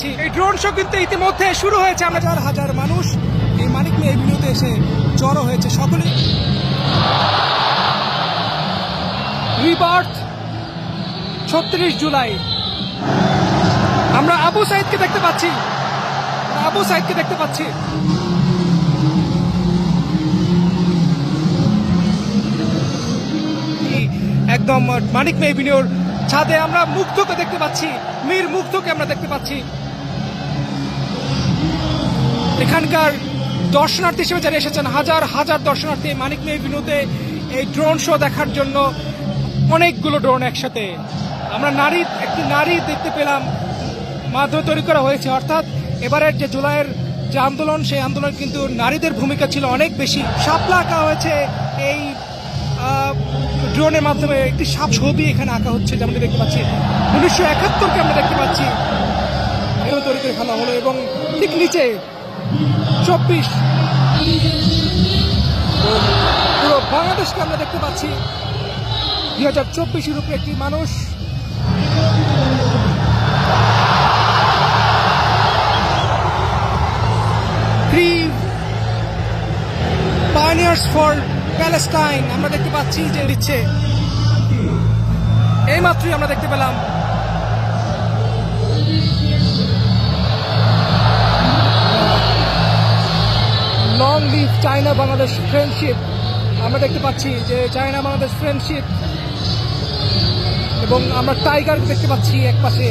পাচ্ছি। এই drone show কিন্তু ইতিমধ্যে শুরু হয়েছে। আমরা হাজার হাজার মানুষ এই মানিক মে এভিনিউতে এসে জড়ো হয়েছে। সকলেই রিবার্থ ৩৬ জুলাই। আমরা আবু সাইদকে দেখতে পাচ্ছি, আবু সাইদকে দেখতে পাচ্ছি। একদম মানিক মে এভিনিউর ছাদে আমরা মুগ্ধকে দেখতে পাচ্ছি, মীর মুগ্ধকে আমরা দেখতে পাচ্ছি। এখানকার দর্শনার্থী হিসেবে যারা এসেছেন, হাজার হাজার দর্শনার্থী মানিক মে এভিনিউতে এই ড্রোন শো দেখার জন্য। অনেকগুলো ড্রোন একসাথে। আমরা একটি নারী দেখতে পেলাম, মাধ্যমে তৈরি করা হয়েছে। অর্থাৎ এবারের যে জুলাইয়ের যে আন্দোলন, সেই আন্দোলন কিন্তু নারীদের ভূমিকা ছিল অনেক বেশি। শাপলা আঁকা হয়েছে এই ড্রোনের মাধ্যমে। একটি সাপ ছবি এখানে আঁকা হচ্ছে, যেমন দেখতে পাচ্ছি 1971কে আমরা দেখতে পাচ্ছি এখানে তৈরি করে ফেলা হলো। এবং ঠিক নিচে 24 পুরো বাংলাদেশকে আমরা দেখতে পাচ্ছি। 2024-এর উপরে একটি মানুষ পাইনিয়ার্স ফর প্যালেস্টাইন আমরা দেখতে পাচ্ছি যে দিচ্ছে। এই মাত্রই আমরা দেখতে পেলাম long live China Bangladesh friendship. আমরা দেখতে পাচ্ছি যে চায়না বাংলাদেশ ফ্রেন্ডশিপ, এবং আমরা টাইগার দেখতে পাচ্ছি এক পাশে।